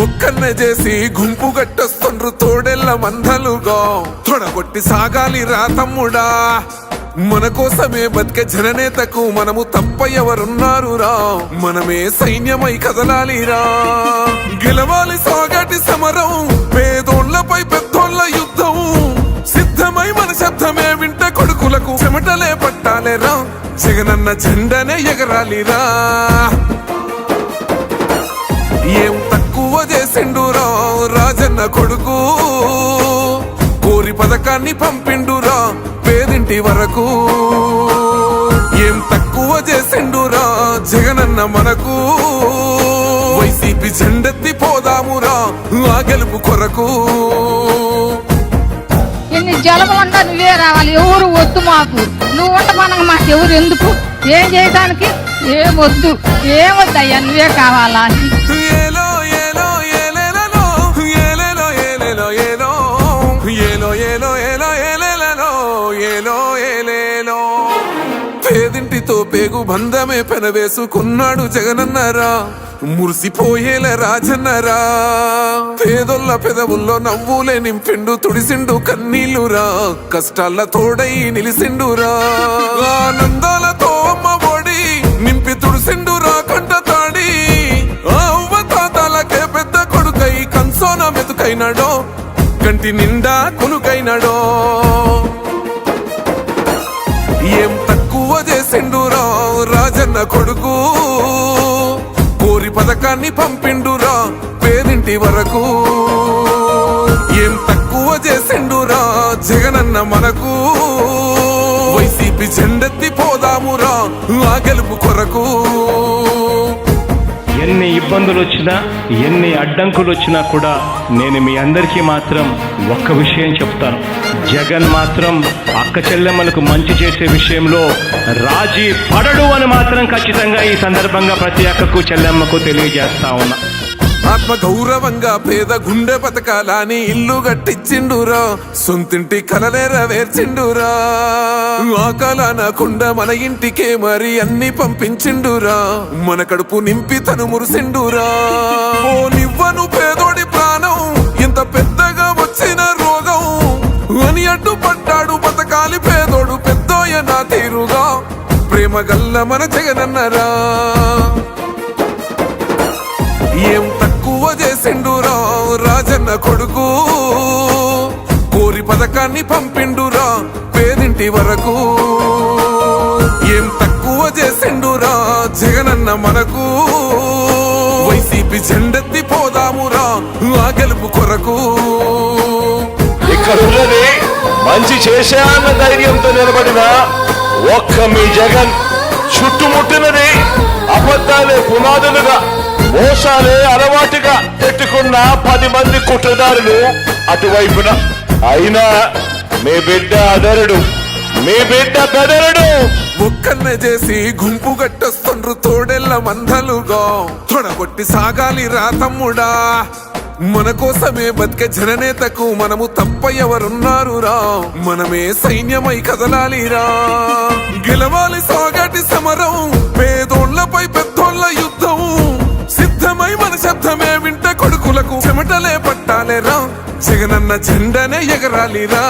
ఒక్కన్నే చేసి గుంపు గట్టొస్తుండ్రు తోడెల్ల మందలుగా తొడగొట్టి సాగాలి రా తమ్ముడా మన కోసమే బతికే జననేతకు మనము తప్ప ఎవరున్నారు రా మనమే సైన్యమై కదలాలిరా గెలవాలి సాగటి సమరం పేదోళ్లపై పెద్దోళ్ల యుద్ధం సిద్ధమై మన శబ్దమే వింట కొడుకులకు చెమటలే పట్టాలేరా జగనన్న జెండనే ఎగరాలిరా ఏం తక్కువ చేసిండురా రాజన్న కొడుకు కోరి పథకాన్ని పంపిండురా పేదింటి వరకు ఏం తక్కువ చేసిండురా జగనన్న మనకు వైసీపీ జెండెత్తి పోదామురా ఆ గెలుపు కొరకు ఎన్ని జలములంతా నువ్వే రావాలి ఎవరు వద్దు మాకు నువ్వు ఉండమనగా మాకు ఎవరు ఎందుకు ఏం చేయడానికి ఏమొద్దు ఏమొద్దయ్యా నువ్వే కావాలా పేదింటితో పేగు బంధమే పెనవేసుకున్నాడు జగనన్నరా మురిసిపోయేల రాజన్నరా పేదొల్ల పెదవుల్లో నవ్వులే నింపిండు తుడిసిండు కన్నీళ్లురా కష్టాల తోడై నిలిసిండురా ఆనందాలతో అమ్మ ఒడి నింపి తుడిసిండురా కంట తాడి అవ్వ తాతలకే పెద్ద కొడుకై కన్సోన మెతుకైనాడో కంటి నిండా కొనుకైనాడో ఏం తక్కువ చేసిండురా రాజన్న కొడుకు కోరి పథకాన్ని పంపిండురా పేదింటి వరకు ఏం తక్కువ చేసిండురా జగనన్న మనకు వైసీపీ జెండెత్తి పోదామురా ఆ గెలుపు కొరకు ఎన్ని ఇబ్బందులు వచ్చినా ఎన్ని అడ్డంకులు వచ్చినా కూడా నేను మీ అందరికీ మాత్రం ఒక్క విషయం చెప్తాను జగన్ మాత్రం అక్క చెల్లెమ్మలకు మంచి చేసే విషయంలో రాజీ పడడు అని మాత్రం ఖచ్చితంగా ఈ సందర్భంగా ప్రతి అక్కకు చెల్లెమ్మకు తెలియజేస్తా ఉన్నా ఆత్మ గౌరవంగా పేద గుండె బతకాలని ఇల్లు గట్టించిండురా సొంతింటి కలనేరవేర్చిండురా ఆ కలనకుండా మన ఇంటికే మరి అన్ని పంపించిండురా మన కడుపు నింపి తను మురిసిండురా ఓ నివ్వను పేదోడి ప్రాణం ఇంత పెద్దగా వచ్చిన రోగం అని అడ్డుపడ్డాడు బతకాలి పేదోడు పెద్దోయ నా తీరుగా ప్రేమ గల్ల మన జగనన్నరా ఏం తక్కువ చేసిండురా రాజన్న కొడుకు కోరి పథకాన్ని పంపిండురా పేదింటి వరకు ఏం తక్కువ చేసిండురా జగనన్న మనకు వైసీపీ జెండెత్తి పోదామురా ఆ గెలుపు కొరకు ఇక్కడున్నది మంచి చేశాన్న ధైర్యంతో నిలబడిన ఒక్క మీ జగన్ చుట్టుముట్టినది అబద్ధాలే పునాదులుగా మోసాలే అలవాటుగా పెట్టుకున్న 10 మంది కుట్రదారులు అటువైపున అయినా మీ బిడ్డ అదరుడు మీ బిడ్డ బెదరుడు ఒక్కన్నే చేసి గుంపు గట్టొస్తుండ్రు తోడెల్ల మందలుగా తొడగొట్టి సాగాలి రా తమ్ముడా మన కోసమే బతికే జననేతకు మనము తప్ప ఎవరున్నారు రా మనమే సైన్యమై కదలాలిరా గెలవాలి సాగటి సమరం పేదోళ్లపై పెద్దోళ్ల యుద్ధం సిద్ధమై మన శబ్దమే వింట కొడుకులకు చెమటలే పట్టాలేరా జగనన్న జెండనే ఎగరాలిరా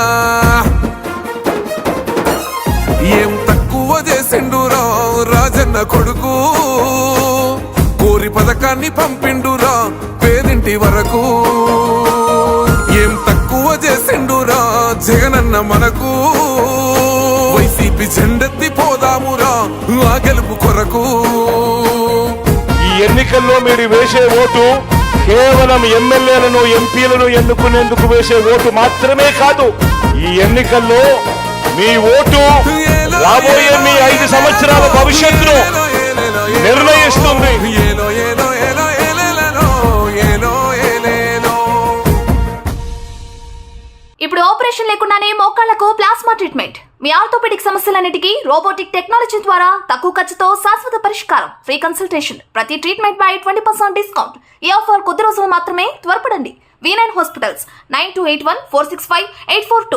ఏం తక్కువ చేసిండురా రాజన్న కొడుకు కోరి పథకాన్ని పంపిండురా పేదింటి వరకు ఏం తక్కువ చేసిండురా జగనన్న మనకు వైసీపీ జెండెత్తి పోదామురా ఆ గెలుపు కొరకు ఈ ఎన్నికల్లో మీరు వేసే ఓటు కేవలం ఎమ్మెల్యేలను ఎంపీలను ఎన్నుకునేందుకు వేసే ఓటు మాత్రమే కాదు ఈ ఎన్నికల్లో మీ ఓటు రాబోయే మీ 5 సంవత్సరాల భవిష్యత్తును నిర్ణయిస్తుంది ఇప్పుడు ఆపరేషన్ లేకుండానే మోకాళ్లకు ప్లాస్మా ట్రీట్మెంట్ మీ ఆర్థోపెడిక్ సమస్యలన్నిటికీ రోబోటిక్ టెక్నాలజీ ద్వారా తక్కువ ఖర్చుతో శాశ్వత పరిష్కారం ఫ్రీ కన్సల్టేషన్ ప్రతి ట్రీట్మెంట్ పై 20% డిస్కౌంట్ ఈ ఆఫర్ కొద్ది రోజులు మాత్రమే త్వరపడండి V9 హాస్పిటల్స్ 9281465842